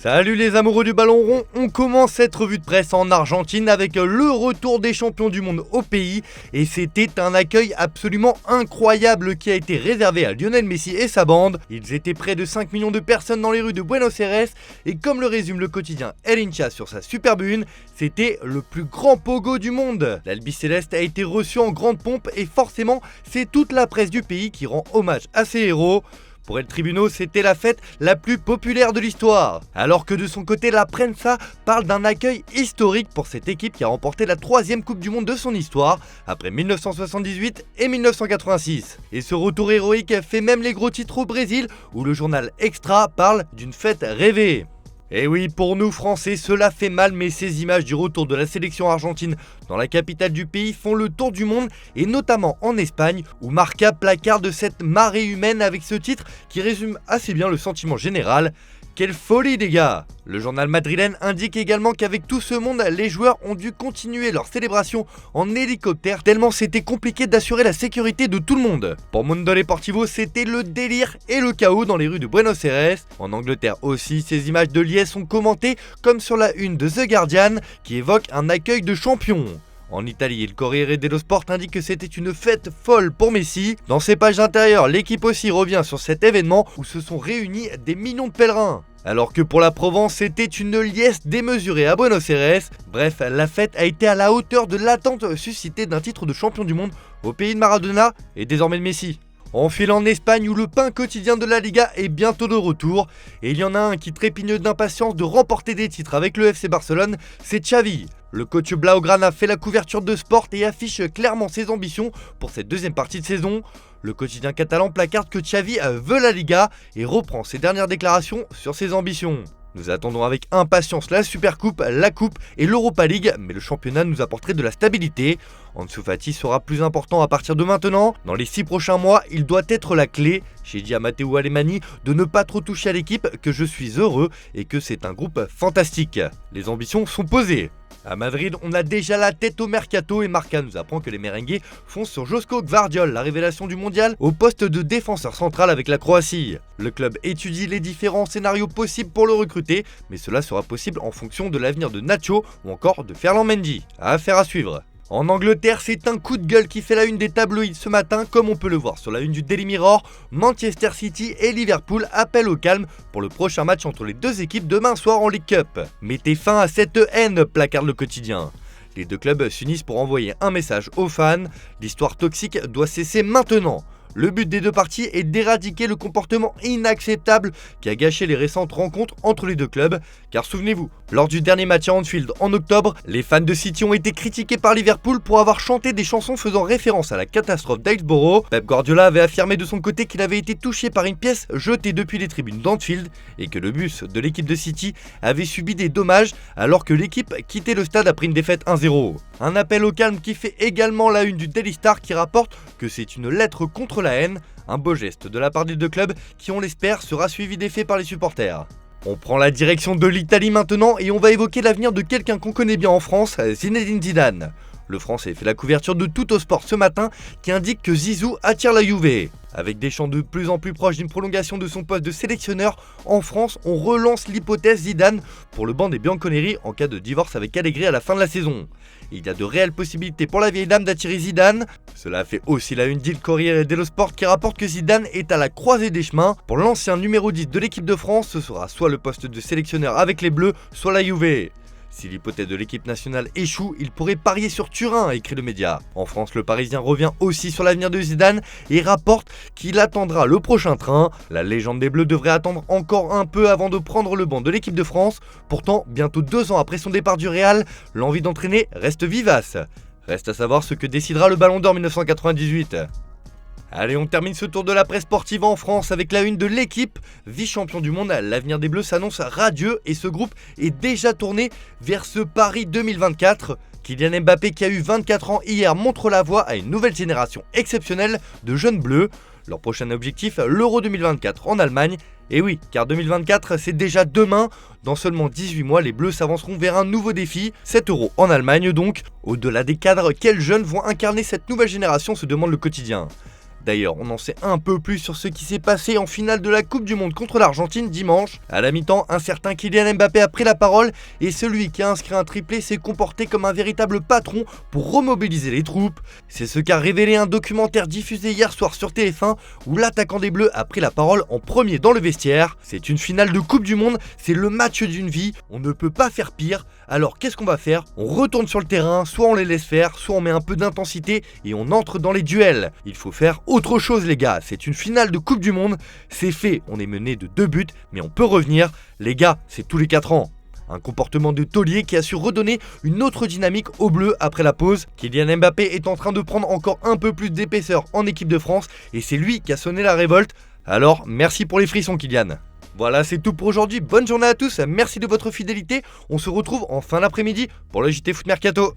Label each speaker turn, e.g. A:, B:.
A: Salut les amoureux du ballon rond, on commence cette revue de presse en Argentine avec le retour des champions du monde au pays et c'était un accueil absolument incroyable qui a été réservé à Lionel Messi et sa bande. Ils étaient près de 5 millions de personnes dans les rues de Buenos Aires et comme le résume le quotidien El Hincha sur sa superbe une, c'était le plus grand pogo du monde. L'Albiceleste a été reçu en grande pompe et forcément c'est toute la presse du pays qui rend hommage à ses héros. Pour El Tribuno, c'était la fête la plus populaire de l'histoire. Alors que de son côté, la Prensa parle d'un accueil historique pour cette équipe qui a remporté la 3e Coupe du Monde de son histoire, après 1978 et 1986. Et ce retour héroïque fait même les gros titres au Brésil, où le journal Extra parle d'une fête rêvée. Et oui, pour nous Français, cela fait mal, mais ces images du retour de la sélection argentine dans la capitale du pays font le tour du monde, et notamment en Espagne, où Marca placarde cette marée humaine avec ce titre qui résume assez bien le sentiment général. Quelle folie les gars! Le journal madrilène indique également qu'avec tout ce monde, les joueurs ont dû continuer leur célébration en hélicoptère tellement c'était compliqué d'assurer la sécurité de tout le monde. Pour Mundo Deportivo, c'était le délire et le chaos dans les rues de Buenos Aires. En Angleterre aussi, ces images de liesse sont commentées comme sur la une de The Guardian qui évoque un accueil de champion. En Italie, le Corriere dello Sport indique que c'était une fête folle pour Messi. Dans ses pages intérieures, l'équipe aussi revient sur cet événement où se sont réunis des millions de pèlerins. Alors que pour la Provence, c'était une liesse démesurée à Buenos Aires. Bref, la fête a été à la hauteur de l'attente suscitée d'un titre de champion du monde au pays de Maradona et désormais de Messi. On file en Espagne où le pain quotidien de la Liga est bientôt de retour. Et il y en a un qui trépigne d'impatience de remporter des titres avec le FC Barcelone, c'est Xavi. Le coach Blaugrana fait la couverture de Sport et affiche clairement ses ambitions pour cette deuxième partie de saison. Le quotidien catalan placarde que Xavi veut la Liga et reprend ses dernières déclarations sur ses ambitions. Nous attendons avec impatience la Supercoupe, la Coupe et l'Europa League, mais le championnat nous apporterait de la stabilité. Ansu Fati sera plus important à partir de maintenant. Dans les 6 prochains mois, il doit être la clé. J'ai dit à Matteo Alemany de ne pas trop toucher à l'équipe, que je suis heureux et que c'est un groupe fantastique. Les ambitions sont posées. À Madrid, on a déjà la tête au mercato et Marca nous apprend que les merengues foncent sur Josko Gvardiol, la révélation du mondial, au poste de défenseur central avec la Croatie. Le club étudie les différents scénarios possibles pour le recruter, mais cela sera possible en fonction de l'avenir de Nacho ou encore de Ferland Mendy. Affaire à suivre. En Angleterre, c'est un coup de gueule qui fait la une des tabloïds ce matin, comme on peut le voir sur la une du Daily Mirror. Manchester City et Liverpool appellent au calme pour le prochain match entre les deux équipes demain soir en League Cup. Mettez fin à cette haine, placarde le quotidien. Les deux clubs s'unissent pour envoyer un message aux fans. L'histoire toxique doit cesser maintenant. Le but des deux parties est d'éradiquer le comportement inacceptable qui a gâché les récentes rencontres entre les deux clubs. Car souvenez-vous, lors du dernier match à Anfield en octobre, les fans de City ont été critiqués par Liverpool pour avoir chanté des chansons faisant référence à la catastrophe d'Hillsborough. Pep Guardiola avait affirmé de son côté qu'il avait été touché par une pièce jetée depuis les tribunes d'Anfield et que le bus de l'équipe de City avait subi des dommages alors que l'équipe quittait le stade après une défaite 1-0. Un appel au calme qui fait également la une du Daily Star qui rapporte que c'est une lettre contre la haine, un beau geste de la part des deux clubs qui, on l'espère, sera suivi d'effet par les supporters. On prend la direction de l'Italie maintenant et on va évoquer l'avenir de quelqu'un qu'on connaît bien en France, Zinedine Zidane. Le Français fait la couverture de Tuttosport ce matin qui indique que Zizou attire la Juve. Avec des chants de plus en plus proches d'une prolongation de son poste de sélectionneur, en France, on relance l'hypothèse Zidane pour le banc des Bianconeri en cas de divorce avec Allegri à la fin de la saison. Il y a de réelles possibilités pour la vieille dame d'attirer Zidane. Cela fait aussi la une d'Il Corriere dello Sport qui rapporte que Zidane est à la croisée des chemins. Pour l'ancien numéro 10 de l'équipe de France, ce sera soit le poste de sélectionneur avec les Bleus, soit la Juve. Si l'hypothèse de l'équipe nationale échoue, il pourrait parier sur Turin, écrit le média. En France, le Parisien revient aussi sur l'avenir de Zidane et rapporte qu'il attendra le prochain train. La légende des Bleus devrait attendre encore un peu avant de prendre le banc de l'équipe de France. Pourtant, bientôt 2 ans après son départ du Real, l'envie d'entraîner reste vivace. Reste à savoir ce que décidera le Ballon d'Or 1998. Allez, on termine ce tour de la presse sportive en France avec la une de l'équipe. Vice-champion du monde, l'avenir des Bleus s'annonce radieux et ce groupe est déjà tourné vers ce Paris 2024. Kylian Mbappé, qui a eu 24 ans hier, montre la voie à une nouvelle génération exceptionnelle de jeunes bleus. Leur prochain objectif, l'Euro 2024 en Allemagne. Et oui, car 2024, c'est déjà demain. Dans seulement 18 mois, les Bleus s'avanceront vers un nouveau défi, 7 euros en Allemagne donc. Au-delà des cadres, quels jeunes vont incarner cette nouvelle génération, se demande le quotidien. D'ailleurs, on en sait un peu plus sur ce qui s'est passé en finale de la Coupe du Monde contre l'Argentine dimanche. À la mi-temps, un certain Kylian Mbappé a pris la parole et celui qui a inscrit un triplé s'est comporté comme un véritable patron pour remobiliser les troupes. C'est ce qu'a révélé un documentaire diffusé hier soir sur TF1 où l'attaquant des Bleus a pris la parole en premier dans le vestiaire. C'est une finale de Coupe du Monde, c'est le match d'une vie, on ne peut pas faire pire. Alors qu'est-ce qu'on va faire? On retourne sur le terrain, soit on les laisse faire, soit on met un peu d'intensité et on entre dans les duels. Il faut faire autre chose les gars, c'est une finale de Coupe du Monde, c'est fait, on est mené de 2 buts, mais on peut revenir. Les gars, c'est tous les 4 ans. Un comportement de taulier qui a su redonner une autre dynamique aux Bleus après la pause. Kylian Mbappé est en train de prendre encore un peu plus d'épaisseur en équipe de France et c'est lui qui a sonné la révolte. Alors, merci pour les frissons Kylian. Voilà, c'est tout pour aujourd'hui. Bonne journée à tous, merci de votre fidélité. On se retrouve en fin d'après-midi pour le JT Foot Mercato.